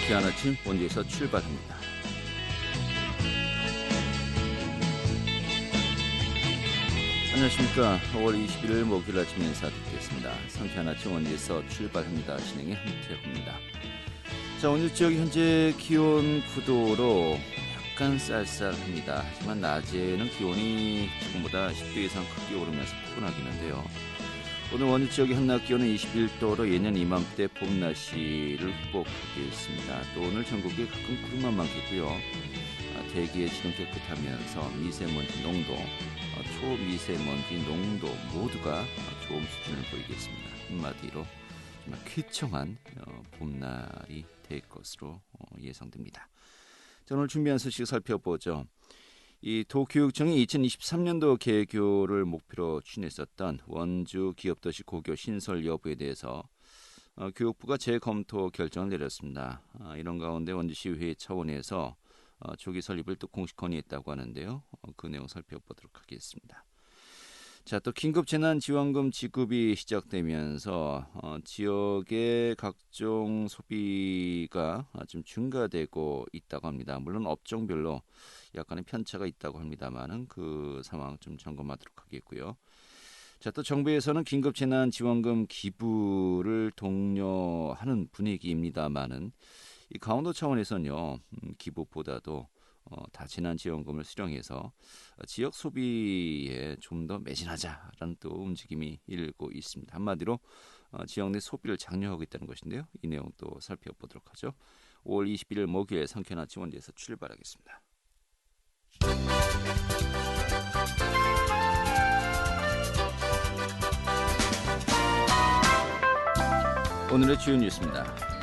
상쾌한 아침 원주에서 출발합니다. 안녕하십니까. 5월 21일 목요일 아침 인사드리겠습니다. 상쾌한 아침 원주에서 출발합니다. 진행의 한태호입니다. 자, 원주 지역 현재 기온 9도로 약간 쌀쌀합니다. 하지만 낮에는 기온이 지금보다 10도 이상 크게 오르면서 포근하겠는데요. 오늘 원주 지역의 한낮 기온은 21도로 예년 이맘때 봄 날씨를 회복하겠습니다. 또 오늘 전국에 가끔 구름만 많겠고요. 대기의 질은 깨끗하면서 미세먼지 농도, 초미세먼지 농도 모두가 좋은 수준을 보이겠습니다. 한마디로 정말 쾌청한 봄날이 될 것으로 예상됩니다. 자, 오늘 준비한 소식 살펴보죠. 이 도교육청이 2023년도 개교를 목표로 추진했었던 원주 기업도시 고교 신설 여부에 대해서 교육부가 재검토 결정을 내렸습니다. 이런 가운데 원주시의회 차원에서 조기 설립을 또 공식 건의했다고 하는데요. 그 내용 살펴보도록 하겠습니다. 자, 또 긴급재난지원금 지급이 시작되면서 지역의 각종 소비가 좀 증가되고 있다고 합니다. 물론 업종별로 약간의 편차가 있다고 합니다만은 그 상황 좀 점검하도록 하겠고요. 자, 또 정부에서는 긴급재난지원금 기부를 독려하는 분위기입니다만은 이 강원도 차원에서는요, 기부보다도 다재난지원금을 수령해서 지역 소비에 좀 더 매진하자라는 또 움직임이 일고 있습니다. 한마디로 지역 내 소비를 장려하고 있다는 것인데요. 이 내용 또 살펴보도록 하죠. 5월 21일 목요일 상쾌한 아침 원주에서 출발하겠습니다. 오늘의 주요 뉴스입니다.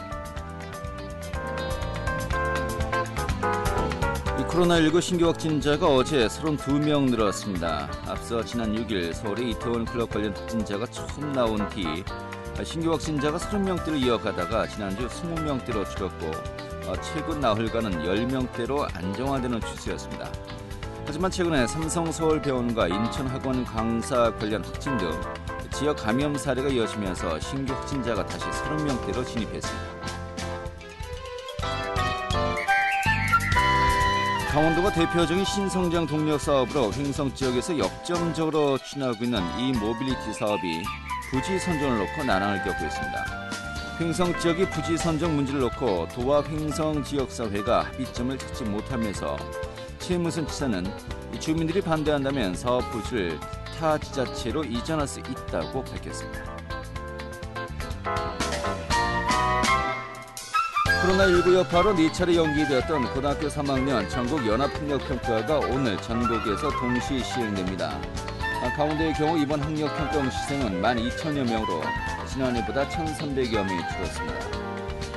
코로나19 신규 확진자가 어제 32명 늘었습니다. 앞서 지난 6일 서울의 이태원 클럽 관련 확진자가 처음 나온 뒤 신규 확진자가 30명대로 이어가다가 지난주 20명대로 줄었고 최근 나흘간은 10명대로 안정화되는 추세였습니다. 하지만 최근에 삼성서울병원과 인천학원 강사 관련 확진 등 지역 감염 사례가 이어지면서 신규 확진자가 다시 30명대로 진입했습니다. 강원도가 대표적인 신성장 동력 사업으로 횡성 지역에서 역점적으로 추진하고 있는 이 모빌리티 사업이 부지 선정을 놓고 난항을 겪고 있습니다. 횡성 지역의 부지 선정 문제를 놓고 도와 횡성 지역사회가 합의점을 찾지 못하면서 최무선 지사는 주민들이 반대한다면 사업 부지를 타 지자체로 이전할 수 있다고 밝혔습니다. 코로나19 여파로 4차례 연기되었던 고등학교 3학년 전국 연합학력평가가 오늘 전국에서 동시 시행됩니다. 강원도의 경우 이번 학력평가 시생은 12,000여 명으로 지난해보다 1,300여 명이 줄었습니다.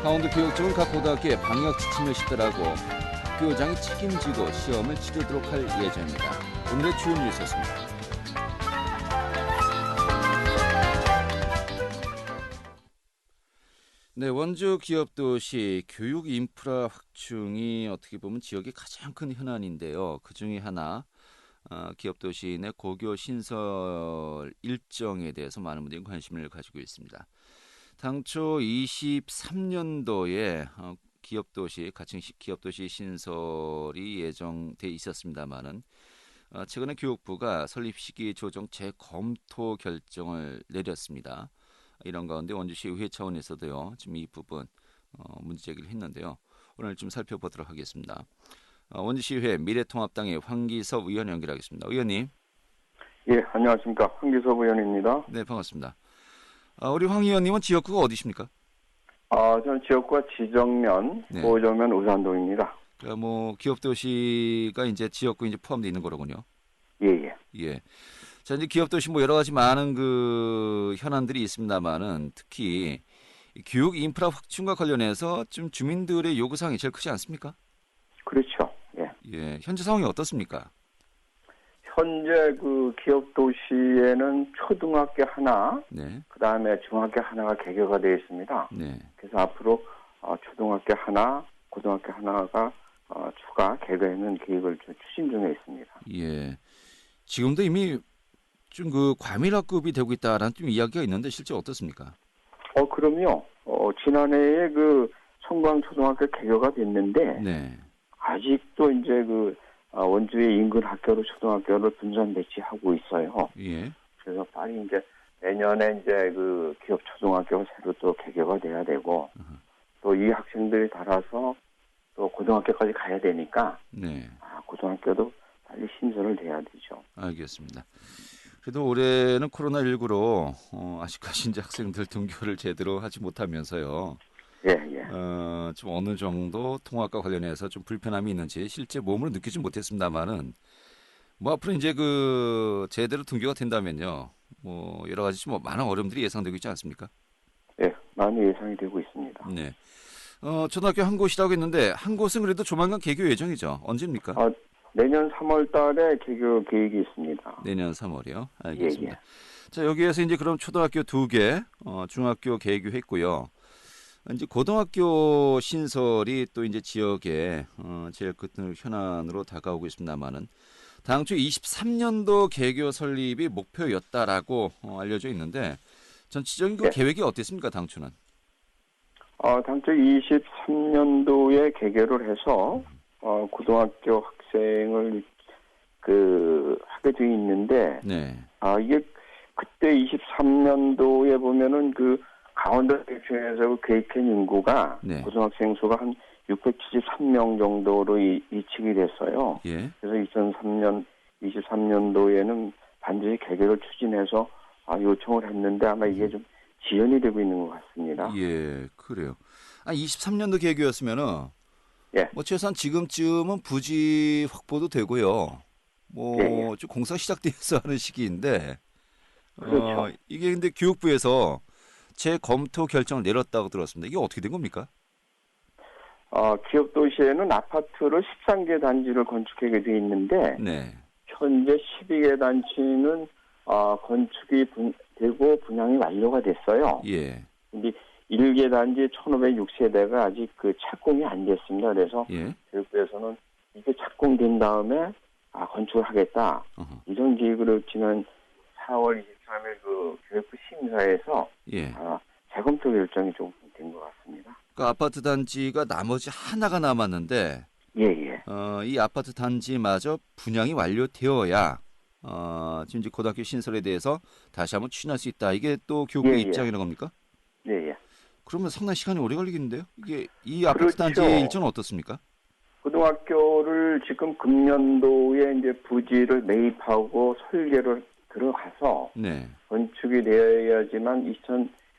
강원도 교육청은 각 고등학교에 방역 지침을 시더라고 학교장이 책임지고 시험을 치르도록 할 예정입니다. 오늘의 주요 뉴스였습니다. 네, 원주 기업도시 교육 인프라 확충이 어떻게 보면 지역의 가장 큰 현안인데요. 그 중에 하나 기업도시 내 고교 신설 일정에 대해서 많은 분들이 관심을 가지고 있습니다. 당초 23년도에 기업도시 가칭 기업도시 신설이 예정돼 있었습니다만은 최근에 교육부가 설립 시기 조정 재검토 결정을 내렸습니다. 이런 가운데 원주시 의회 차원에서도요, 지금 이 부분 문제 제기를 했는데요. 오늘 좀 살펴보도록 하겠습니다. 원주시의회 미래통합당의 황기섭 의원 연결하겠습니다. 의원님. 예, 안녕하십니까. 황기섭 의원입니다. 네, 반갑습니다. 우리 황 의원님은 지역구가 어디십니까? 저는 지역구가 지정면, 네. 보정면 우산동입니다. 그러니까 기업도시가 이제 지역구에 이제 포함되어 있는 거로군요. 예. 예. 자, 이제 기업도시 여러 가지 많은 그 현안들이 있습니다만은 특히 교육 인프라 확충과 관련해서 좀 주민들의 요구사항이 제일 크지 않습니까? 그렇죠. 예. 예. 현재 상황이 어떻습니까? 현재 그 기업도시에는 초등학교 하나, 네. 그 다음에 중학교 하나가 개교가 되어 있습니다. 네. 그래서 앞으로 초등학교 하나, 고등학교 하나가 추가 개교하는 계획을 좀 추진 중에 있습니다. 예. 지금도 이미 좀 그 과밀화급이 되고 있다라는 좀 이야기가 있는데 실제 어떻습니까? 그럼요. 지난해에 그 청광초등학교 개교가 됐는데 네. 아직도 이제 원주의 인근 학교로 초등학교를 분산 배치하고 있어요. 예. 그래서 빨리 이제 내년에 이제 기업 초등학교가 새로 또 개교가 돼야 되고 또 이 학생들이 달아서 또 고등학교까지 가야 되니까 네. 고등학교도 빨리 신설을 돼야 되죠. 알겠습니다. 그래도 올해는 코로나19로 아직까지 이제 학생들 등교를 제대로 하지 못하면서요. 예, 예. 좀 어느 정도 통학과 관련해서 좀 불편함이 있는지 실제 몸으로 느끼지 못했습니다만은 뭐 앞으로 이제 제대로 등교가 된다면요. 뭐 여러 가지 뭐 많은 어려움들이 예상되고 있지 않습니까? 예, 많이 예상이 되고 있습니다. 네. 초등학교 한 곳이라고 했는데 한 곳은 그래도 조만간 개교 예정이죠. 언제입니까? 내년 3월 달에 개교 계획이 있습니다. 내년 3월이요. 알겠습니다. 예. 자, 여기에서 이제 그럼 초등학교 2개, 중학교 개교했고요. 이제 고등학교 신설이 또 이제 지역에 제일 큰 현안으로 다가오고 있습니다만은 당초 23년도 개교 설립이 목표였다라고 알려져 있는데 전체적인 그 계획이 어땠습니까, 당초는? 당초 23년도에 개교를 해서 고등학교 학생을 하게 돼 있는데 네. 이게 그때 23년도에 보면은 강원도 중에서 계획한 인구가 네. 고등학생 수가 한 673명 정도로 예측이 됐어요. 예. 그래서 23년도에는 반드시 개교를 추진해서 요청을 했는데 아마 이게 좀 지연이 되고 있는 것 같습니다. 예, 그래요. 23년도 개교였으면은 예. 뭐 최소한 지금쯤은 부지 확보도 되고요. 뭐 좀 공사 시작돼서 하는 시기인데 그렇죠. 이게 근데 교육부에서 재검토 결정을 내렸다고 들었습니다. 이게 어떻게 된 겁니까? 기업 도시에는 아파트를 13개 단지를 건축하게 돼 있는데 네. 현재 12개 단지는 건축이 되고 분양이 완료가 됐어요. 예. 근데 1개 단지 1,506세대가 아직 착공이 안 됐습니다. 그래서 예. 교육부에서는 이게 착공된 다음에 건축을 하겠다. 어허. 이런 계획으로 지난 4월 23일 교육부 심사에서 예. 재검토 결정이 좀 된 것 같습니다. 그 아파트 단지가 나머지 하나가 남았는데 예. 이 아파트 단지마저 분양이 완료되어야 지금 이제 고등학교 신설에 대해서 다시 한번 추진할 수 있다. 이게 또 교육부의 입장이라는 겁니까? 예. 그러면 상당히 시간이 오래 걸리겠는데요? 이게 이 아파트 그렇죠. 단지의 일정은 어떻습니까? 고등학교를 지금 금년도에 이제 부지를 매입하고 설계를 들어가서 네. 건축이 되어야지만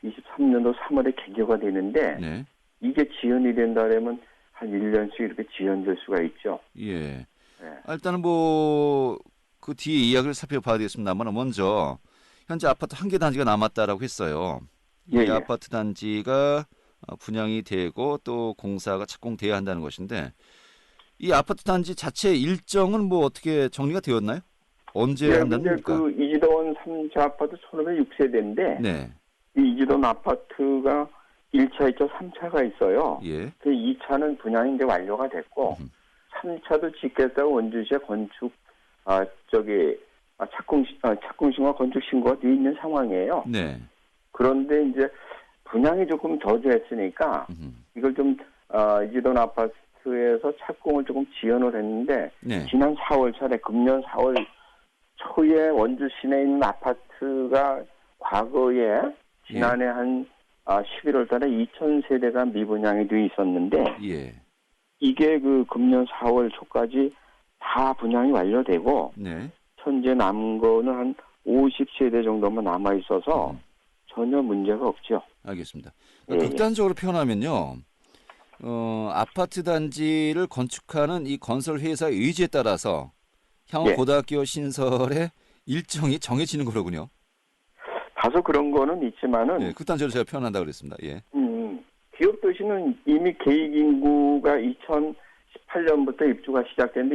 2023년도 3월에 개교가 되는데 네. 이게 지연이 된다면 한 1년씩 이렇게 지연될 수가 있죠. 예. 네. 일단은 그 뒤에 이야기를 살펴봐야 되겠습니다만 먼저 현재 아파트 한 개 단지가 남았다라고 했어요. 이 아파트 단지가 분양이 되고 또 공사가 착공돼야 한다는 것인데 이 아파트 단지 자체 일정은 뭐 어떻게 정리가 되었나요? 언제 한다는 겁니까? 이지도원 3차 아파트 1,506세대인데 네. 이 이지도원 아파트가 1차, 2차, 3차가 있어요. 예. 그 2차는 분양이 이제 완료가 됐고 3차도 짓겠다고 원주시에 건축 착공신고와 건축 신고가 돼 있는 상황이에요. 네. 그런데 이제 분양이 조금 저조했으니까 이걸 좀 이지도원 아파트에서 착공을 조금 지연을 했는데 네. 지난 4월 차례 금년 4월 초에 원주 시내에 있는 아파트가 과거에 지난해 한 11월 달에 2,000세대가 미분양이 돼 있었는데 예. 이게 금년 4월 초까지 다 분양이 완료되고 네. 현재 남은 거는 한 50세대 정도만 남아 있어서 전혀 문제가 없죠. 알겠습니다. 예. 극단적으로 표현하면요. 아파트 단지를 건축하는 이 건설 회사의 의지에 따라서 향후 고등학교 신설의 일정이 정해지는 거로군요. 다소 그런 거는 있지만은 예, 극단적으로 제가 표현한다고 그랬습니다. 예. 기업 도시는 이미 계획 인구가 2018년부터 입주가 시작됐는데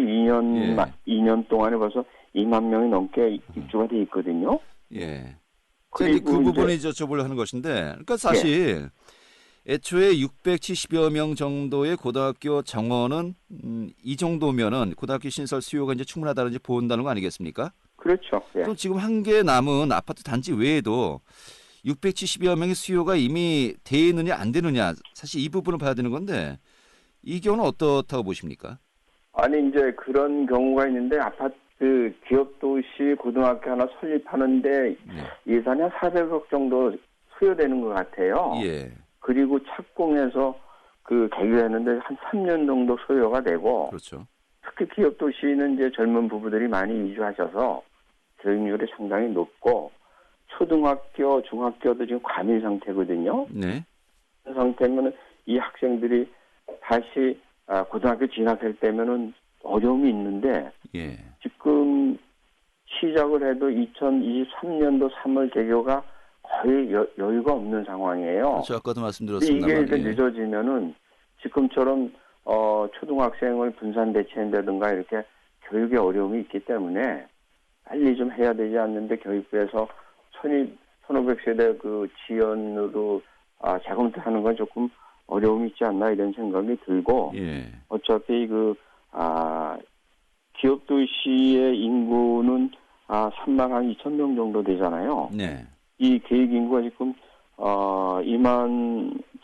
2년 동안에 벌써 2만 명이 넘게 입주가 돼 있거든요. 예. 그리고 그 부분을 여쭤보려 하는 것인데, 그러니까 사실 애초에 670여 명 정도의 고등학교 정원은 이 정도면은 고등학교 신설 수요가 이제 충분하다는 이제 본다는 거 아니겠습니까? 그렇죠. 예. 그럼 지금 한 개 남은 아파트 단지 외에도 670여 명의 수요가 이미 돼 있느냐 안 되느냐 사실 이 부분을 봐야 되는 건데 이 경우는 어떻다고 보십니까? 아니 이제 그런 경우가 있는데 아파트 기업도시 고등학교 하나 설립하는데 네. 예산이 한 400억 정도 소요되는 것 같아요. 예. 그리고 착공해서 개교하는데 한 3년 정도 소요가 되고 그렇죠. 특히 기업도시는 이제 젊은 부부들이 많이 이주하셔서 교육률이 상당히 높고 초등학교, 중학교도 지금 과밀 상태거든요. 네. 그런 상태면 이 학생들이 다시 고등학교 진학할 때면은 어려움이 있는데 예. 지금 시작을 해도 2023년도 3월 개교가 거의 여유가 없는 상황이에요. 그렇죠. 아까도 근데 말씀드렸습니다만. 이게 일단 예. 늦어지면은 지금처럼 초등학생을 분산 배치한다든가 이렇게 교육에 어려움이 있기 때문에 빨리 좀 해야 되지 않는데 교육부에서 1,500세대 그 지원으로 재검토하는 건 조금 어려움이 있지 않나 이런 생각이 들고 예. 어차피 기업도시의 인구는 3만 한 2천 명 정도 되잖아요. 네. 이 계획 인구가 지금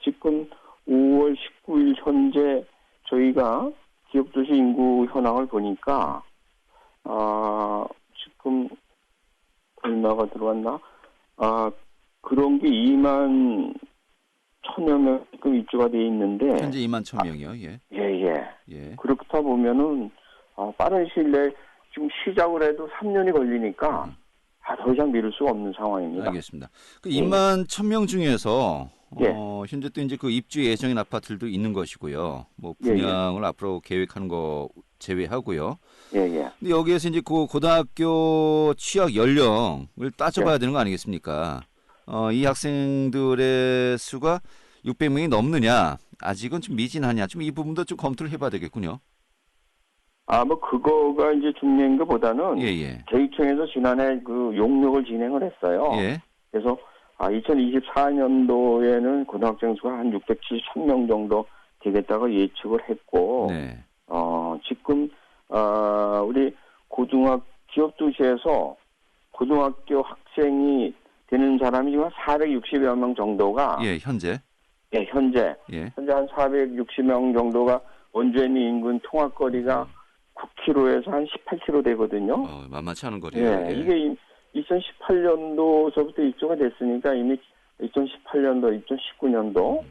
지금 5월 19일 현재 저희가 기업도시 인구 현황을 보니까 지금 얼마가 들어왔나? 그런 게 2만 1천여 명 지금 입주가 돼 있는데 현재 2만 1,000명이요. 예. 예. 예. 그렇다 보면은 빠른 시일 내에 지금 시작을 해도 3년이 걸리니까 더 이상 미룰 수가 없는 상황입니다. 알겠습니다. 그 2만 1,000명 중에서 예. 현재 또 이제 그 입주 예정인 아파트들도 있는 것이고요. 뭐 예, 예. 분양을 앞으로 계획하는 거 제외하고요. 예. 근데 여기에서 이제 그 고등학교 취학 연령을 따져봐야 되는 거 아니겠습니까? 이 학생들의 수가 600명이 넘느냐, 아직은 좀 미진하냐, 좀 이 부분도 좀 검토를 해봐야 되겠군요. 그거가 이제 중요한 것보다는 예. 계획청에서 지난해 그 용역을 진행을 했어요. 예. 그래서 2024년도에는 고등학생 수가 한 673명 정도 되겠다고 예측을 했고, 네. 지금 우리 기업도시에서 고등학교 학생이 되는 사람이 지금 460여 명 정도가 예, 현재. 현재 예. 한 460명 정도가 원주에 있는 인근 통학거리가 9km에서 한 18km 되거든요. 만만치 않은 거리예요. 예, 이게 2018년도서부터 입주가 됐으니까 이미 2018년도, 2019년도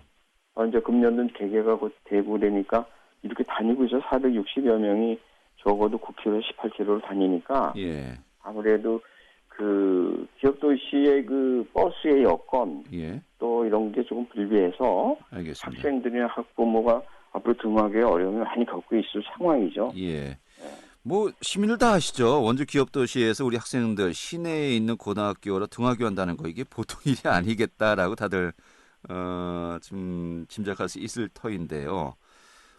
이제 금년도는 개개가 곧 되고 되니까 이렇게 다니고 있어 460여 명이 적어도 9km, 18km를 다니니까 예. 아무래도 그 기업도시의 그 버스의 여건 예. 또 이런 게 조금 불비해서 알겠습니다. 학생들이나 학부모가 앞으로 등하게 어려움을 많이 겪고 있을 상황이죠. 예. 뭐 시민들 다 아시죠. 원주 기업도시에서 우리 학생들 시내에 있는 고등학교로 등하교한다는 거 이게 보통 일이 아니겠다라고 다들 좀 짐작할 수 있을 터인데요.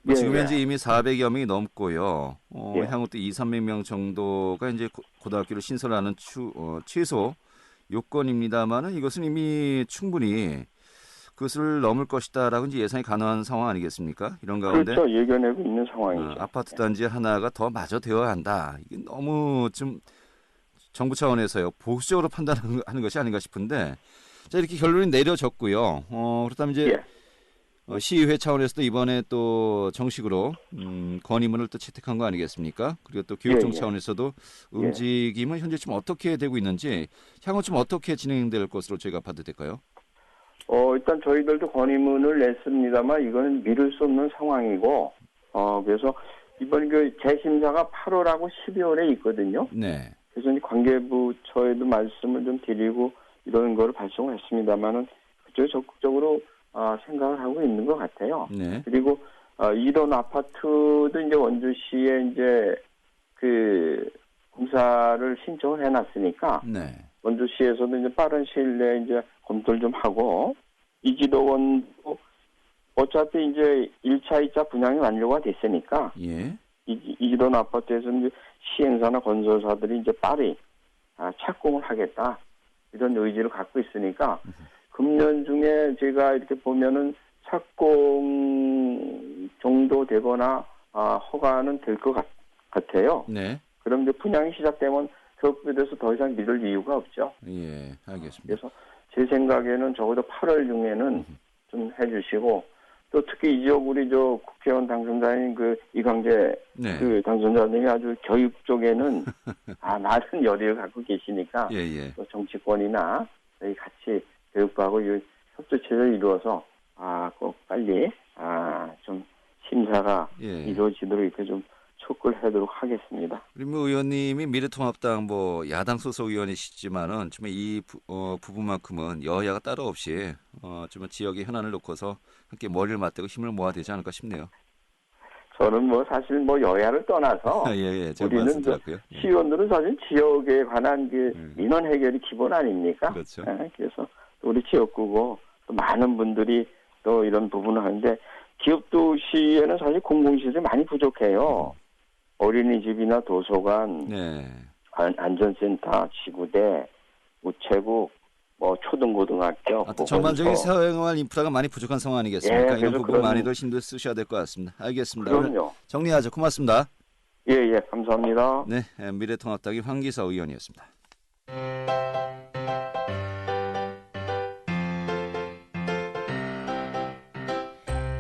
예, 지금 예. 현재 이미 400여 명이 넘고요. 예. 향후 또 200~300명 정도가 이제 고등학교를 신설하는 최소 요건입니다만은 이것은 이미 충분히 그것을 넘을 것이다라고 이제 예상이 가능한 상황 아니겠습니까? 이런 가운데 그렇죠. 예견하고 있는 상황이죠. 아파트 단지 하나가 더 마저 되어야 한다. 이게 너무 좀 정부 차원에서요 보수적으로 판단하는 것이 아닌가 싶은데 자 이렇게 결론이 내려졌고요. 그렇다면 이제 예. 시의회 차원에서도 이번에 또 정식으로 건의문을 또 채택한 거 아니겠습니까? 그리고 또 교육청 예. 차원에서도 움직임은 현재 좀 어떻게 되고 있는지 향후 좀 어떻게 진행될 것으로 저희가 봐도 될까요? 일단 저희들도 건의문을 냈습니다만 이거는 미룰 수 없는 상황이고 그래서 이번 그 재심사가 8월하고 12월에 있거든요. 네. 그래서 이제 관계부처에도 말씀을 좀 드리고 이런 거를 발송을 했습니다만은 그쪽에 적극적으로 생각을 하고 있는 것 같아요. 네. 그리고 이런 아파트도 이제 원주시에 이제 그 공사를 신청을 해놨으니까 네. 원주시에서도 이제 빠른 시일 내에 이제 검토를 좀 하고 이지도원도 어차피 이제 1차, 2차 분양이 완료가 됐으니까 예. 이지도원 아파트에서 이제 시행사나 건설사들이 이제 빨리 착공을 하겠다 이런 의지를 갖고 있으니까 금년 중에 제가 이렇게 보면은 착공 정도 되거나 허가는 될 것 같아요. 네. 그럼 이제 분양이 시작되면 그것에 대해서 더 이상 미룰 이유가 없죠. 예. 알겠습니다. 그래서 제 생각에는 적어도 8월 중에는 좀 해주시고 또 특히 이 지역 우리 저 국회의원 당선자인 그 이광재 네. 그 당선자님이 아주 교육 쪽에는 많은 열의를 갖고 계시니까 예. 또 정치권이나 저희 같이 교육부하고 이 협조체를 이루어서 꼭 빨리 좀 심사가 예. 이루어지도록 이렇게 좀 촉구를 하도록 하겠습니다. 우리 뭐 의원님이 미래통합당 뭐 야당 소속 의원이시지만은 좀 이 부분만큼은 여야가 따로 없이 좀 지역의 현안을 놓고서 함께 머리를 맞대고 힘을 모아야 되지 않을까 싶네요. 저는 뭐 사실 뭐 여야를 떠나서 예, 제가 우리는 말씀드렸고요. 시의원들은 사실 지역에 관한 그 민원 해결이 기본 아닙니까? 그렇죠. 그래서 우리 지역구고 또 많은 분들이 또 이런 부분을 하는데 기업도시에는 사실 공공시설이 많이 부족해요. 어린이집이나 도서관, 네. 안전센터, 지구대, 우체국, 뭐 초등고등학교, 전반적인 사회생활 인프라가 많이 부족한 상황 아니겠습니까? 이런 부분 많이들 힘들 쓰셔야 될 것 같습니다. 알겠습니다. 그럼요. 정리하죠. 고맙습니다. 예, 감사합니다. 네, 미래통합당의 황기서 의원이었습니다.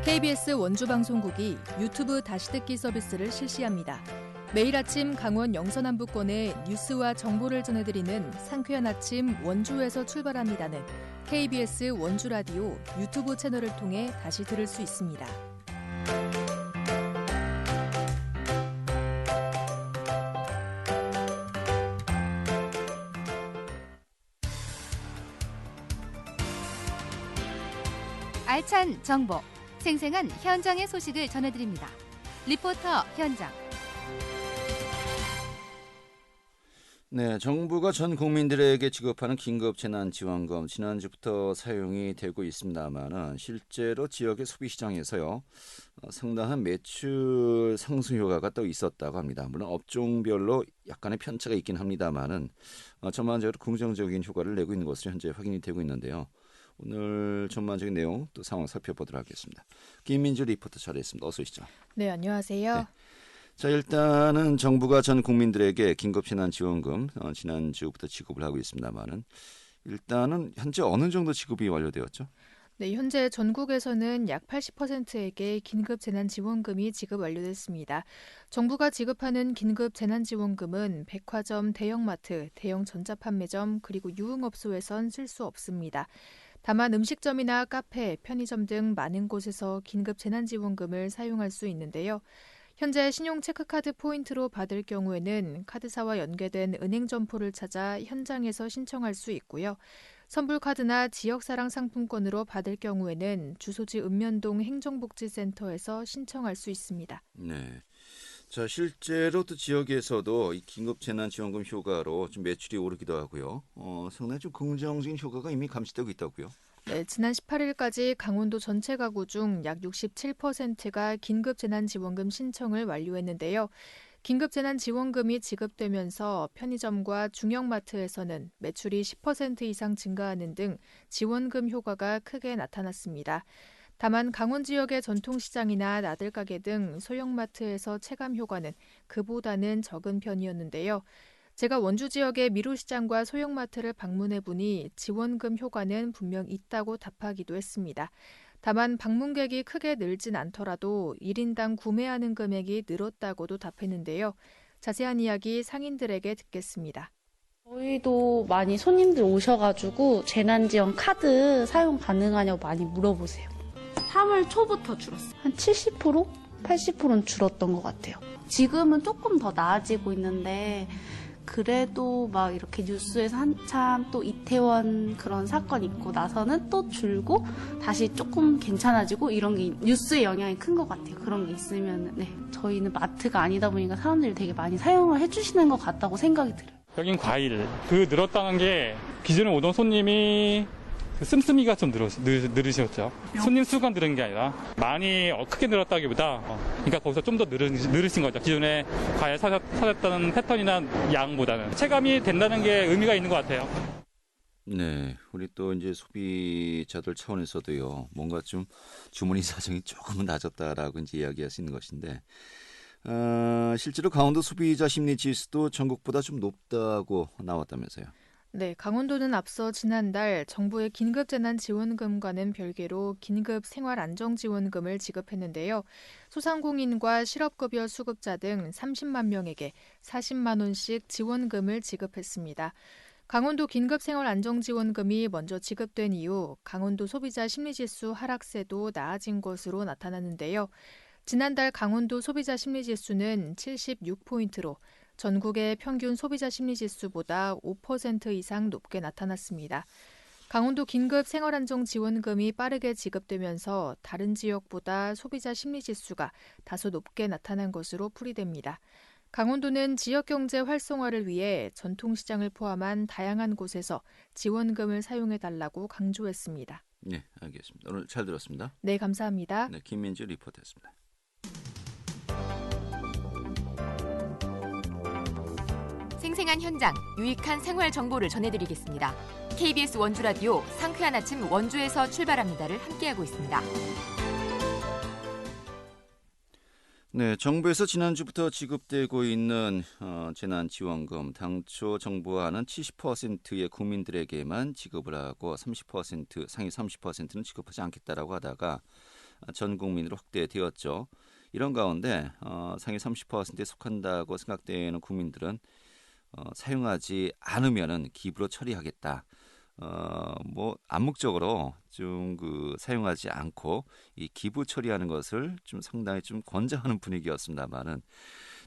KBS 원주방송국이 유튜브 다시 듣기 서비스를 실시합니다. 매일 아침 강원 영서남부권의 뉴스와 정보를 전해드리는 상쾌한 아침 원주에서 출발합니다는 KBS 원주라디오 유튜브 채널을 통해 다시 들을 수 있습니다. 알찬 정보, 생생한 현장의 소식을 전해드립니다. 리포터 현장. 네, 정부가 전 국민들에게 지급하는 긴급재난지원금 지난주부터 사용이 되고 있습니다만은 실제로 지역의 소비시장에서요 상당한 매출 상승 효과가 또 있었다고 합니다. 물론 업종별로 약간의 편차가 있긴 합니다만은 전반적으로 긍정적인 효과를 내고 있는 것으로 현재 확인이 되고 있는데요. 오늘 전반적인 내용 또 상황 살펴보도록 하겠습니다. 김민주 리포터 자리했습니다. 어서 오시죠. 네, 안녕하세요. 네. 자, 일단은 정부가 전 국민들에게 긴급재난지원금 지난주부터 지급을 하고 있습니다만은 일단은 현재 어느 정도 지급이 완료되었죠? 네, 현재 전국에서는 약 80%에게 긴급재난지원금이 지급 완료됐습니다. 정부가 지급하는 긴급재난지원금은 백화점, 대형마트, 대형 전자판매점 그리고 유흥업소에선 쓸 수 없습니다. 다만 음식점이나 카페, 편의점 등 많은 곳에서 긴급재난지원금을 사용할 수 있는데요. 현재 신용체크카드 포인트로 받을 경우에는 카드사와 연계된 은행 점포를 찾아 현장에서 신청할 수 있고요. 선불카드나 지역사랑 상품권으로 받을 경우에는 주소지 읍면동 행정복지센터에서 신청할 수 있습니다. 네. 자, 실제로 또 지역에서도 이 긴급재난지원금 효과로 좀 매출이 오르기도 하고요. 상당히 좀 긍정적인 효과가 이미 감지되고 있다고요. 네, 지난 18일까지 강원도 전체 가구 중 약 67%가 긴급재난지원금 신청을 완료했는데요. 긴급재난지원금이 지급되면서 편의점과 중형마트에서는 매출이 10% 이상 증가하는 등 지원금 효과가 크게 나타났습니다. 다만 강원 지역의 전통시장이나 나들가게 등 소형마트에서 체감 효과는 그보다는 적은 편이었는데요. 제가 원주 지역의 미루시장과 소형마트를 방문해보니 지원금 효과는 분명 있다고 답하기도 했습니다. 다만 방문객이 크게 늘진 않더라도 1인당 구매하는 금액이 늘었다고도 답했는데요. 자세한 이야기 상인들에게 듣겠습니다. 저희도 많이 손님들 오셔가지고 재난지원 카드 사용 가능하냐고 많이 물어보세요. 3월 초부터 줄었어요. 한 70%? 80%는 줄었던 것 같아요. 지금은 조금 더 나아지고 있는데 그래도 막 이렇게 뉴스에서 한참 또 이태원 그런 사건 있고 나서는 또 줄고 다시 조금 괜찮아지고 이런 게 뉴스의 영향이 큰 것 같아요. 그런 게 있으면 저희는 마트가 아니다 보니까 사람들이 되게 많이 사용을 해주시는 것 같다고 생각이 들어요. 여긴 과일. 늘었다는 게 기존에 오던 손님이 씀씀이가 좀 늘으셨죠. 손님 수가 늘은 게 아니라 많이 크게 늘었다기보다 그러니까 거기서 좀 더 늘으신 거죠. 기존에 과일 사셨던 패턴이나 양보다는 체감이 된다는 게 의미가 있는 것 같아요. 네, 우리 또 이제 소비자들 차원에서도요, 뭔가 좀 주머니 사정이 조금은 낮았다라고 이제 이야기할 수 있는 것인데, 실제로 강원도 소비자 심리 지수도 전국보다 좀 높다고 나왔다면서요? 네, 강원도는 앞서 지난달 정부의 긴급재난지원금과는 별개로 긴급생활안정지원금을 지급했는데요. 소상공인과 실업급여 수급자 등 30만 명에게 40만 원씩 지원금을 지급했습니다. 강원도 긴급생활안정지원금이 먼저 지급된 이후 강원도 소비자 심리지수 하락세도 나아진 것으로 나타났는데요. 지난달 강원도 소비자 심리지수는 76포인트로 전국의 평균 소비자 심리지수보다 5% 이상 높게 나타났습니다. 강원도 긴급생활안정지원금이 빠르게 지급되면서 다른 지역보다 소비자 심리지수가 다소 높게 나타난 것으로 풀이됩니다. 강원도는 지역경제 활성화를 위해 전통시장을 포함한 다양한 곳에서 지원금을 사용해달라고 강조했습니다. 네, 알겠습니다. 오늘 잘 들었습니다. 네, 감사합니다. 네, 김민주 리포터였습니다. 생생한 현장, 유익한 생활 정보를 전해드리겠습니다. KBS 원주라디오 상쾌한 아침 원주에서 출발합니다를 함께하고 있습니다. 네, 정부에서 지난주부터 지급되고 있는 재난지원금, 당초 정부와는 70%의 국민들에게만 지급을 하고 30%, 상위 30%는 지급하지 않겠다라고 하다가 전 국민으로 확대되었죠. 이런 가운데 상위 30%에 속한다고 생각되는 국민들은 사용하지 않으면은 기부로 처리하겠다. 암묵적으로 좀 사용하지 않고 이 기부 처리하는 것을 좀 상당히 좀 권장하는 분위기였습니다만은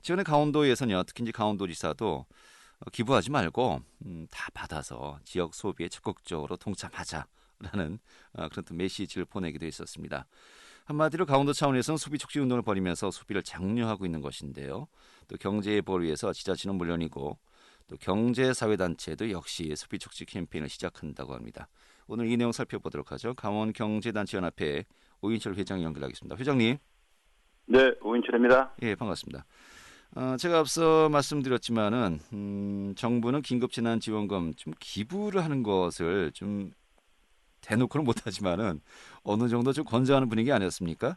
최근에 강원도에서는요, 특히 이제 강원도지사도 기부하지 말고 다 받아서 지역 소비에 적극적으로 동참하자라는 그런 또 메시지를 보내기도 했었습니다. 한마디로 강원도 차원에서는 소비 촉진 운동을 벌이면서 소비를 장려하고 있는 것인데요. 또 경제 예보를 위해서 지자체는 물론이고 또 경제사회단체도 역시 소비 촉진 캠페인을 시작한다고 합니다. 오늘 이 내용 살펴보도록 하죠. 강원경제단체연합회 오인철 회장 연결하겠습니다. 회장님. 네, 오인철입니다. 예, 반갑습니다. 제가 앞서 말씀드렸지만은 정부는 긴급재난지원금 좀 기부를 하는 것을 좀 대놓고는 못하지만은 어느 정도 좀 권장하는 분위기 아니었습니까?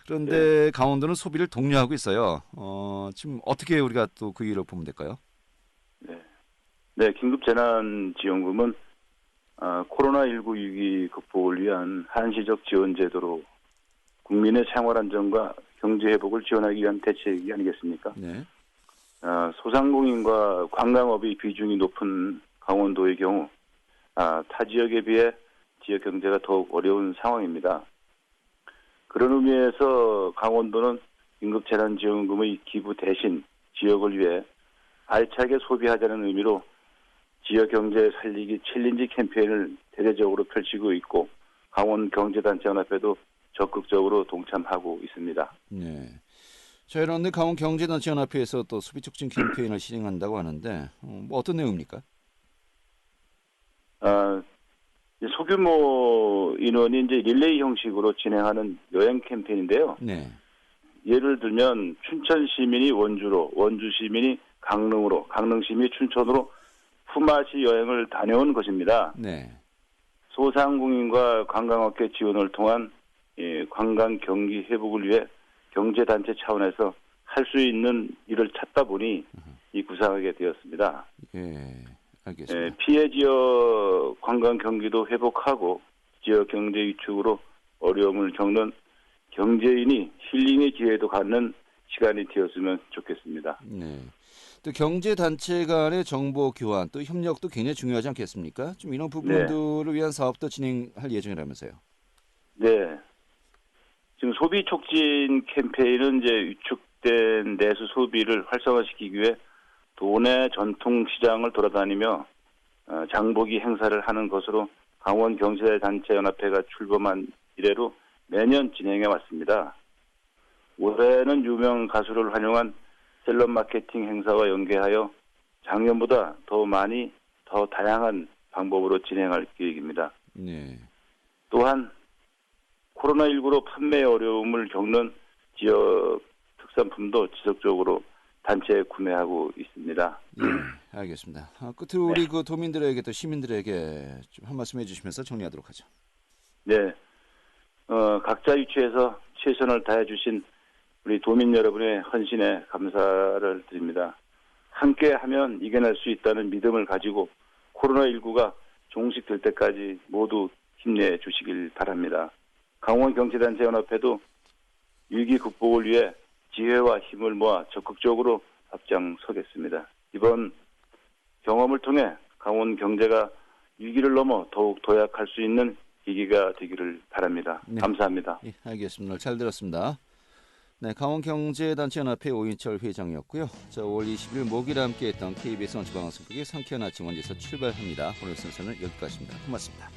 그런데 네. 강원도는 소비를 독려하고 있어요. 지금 어떻게 우리가 또 그 이유를 보면 될까요? 네, 긴급재난지원금은 코로나19 위기 극복을 위한 한시적 지원 제도로 국민의 생활안정과 경제회복을 지원하기 위한 대책이 아니겠습니까? 네. 소상공인과 관광업의 비중이 높은 강원도의 경우 타 지역에 비해 지역 경제가 더욱 어려운 상황입니다. 그런 의미에서 강원도는 긴급재난지원금의 기부 대신 지역을 위해 알차게 소비하자는 의미로 지역 경제 살리기 챌린지 캠페인을 대대적으로 펼치고 있고 강원경제단체연합회도 적극적으로 동참하고 있습니다. 네. 자, 이런데 강원경제단체연합회에서 또 소비 촉진 캠페인을 진행한다고 하는데 어떤 내용입니까? 소규모 인원이 이제 릴레이 형식으로 진행하는 여행 캠페인인데요. 네. 예를 들면 춘천 시민이 원주로, 원주 시민이 강릉으로, 강릉 시민이 춘천으로 품앗이 여행을 다녀온 것입니다. 네. 소상공인과 관광업계 지원을 통한 관광 경기 회복을 위해 경제단체 차원에서 할 수 있는 일을 찾다 보니 이 구상하게 되었습니다. 예, 알겠습니다. 피해 지역 관광 경기도 회복하고 지역 경제 위축으로 어려움을 겪는 경제인이 힐링의 기회도 갖는 시간이 되었으면 좋겠습니다. 네. 또 경제단체 간의 정보 교환, 또 협력도 굉장히 중요하지 않겠습니까? 좀 이런 부분들을 위한 사업도 진행할 예정이라면서요. 네. 지금 소비 촉진 캠페인은 이제 위축된 내수 소비를 활성화시키기 위해 도내 전통 시장을 돌아다니며 장보기 행사를 하는 것으로 강원경제단체연합회가 출범한 이래로 매년 진행해 왔습니다. 올해는 유명 가수를 활용한 셀럽 마케팅 행사와 연계하여 작년보다 더 많이 더 다양한 방법으로 진행할 계획입니다. 네. 또한 코로나19로 판매 어려움을 겪는 지역 특산품도 지속적으로 단체 구매하고 있습니다. 예, 알겠습니다. 끝으로 우리 그 도민들에게 또 시민들에게 좀 한 말씀 해주시면서 정리하도록 하죠. 네. 각자 위치에서 최선을 다해주신 우리 도민 여러분의 헌신에 감사를 드립니다. 함께하면 이겨낼 수 있다는 믿음을 가지고 코로나19가 종식될 때까지 모두 힘내주시길 바랍니다. 강원경제단체연합회도 위기 극복을 위해 지혜와 힘을 모아 적극적으로 앞장서겠습니다. 이번 경험을 통해 강원 경제가 위기를 넘어 더욱 도약할 수 있는 계기가 되기를 바랍니다. 네. 감사합니다. 예, 알겠습니다. 잘 들었습니다. 네, 강원경제단체연합회 오인철 회장이었고요. 자, 5월 20일 목요일에 함께했던 KBS 원주방송국의 상쾌한 아침 원에서 출발합니다. 오늘 순서는 여기까지입니다. 고맙습니다.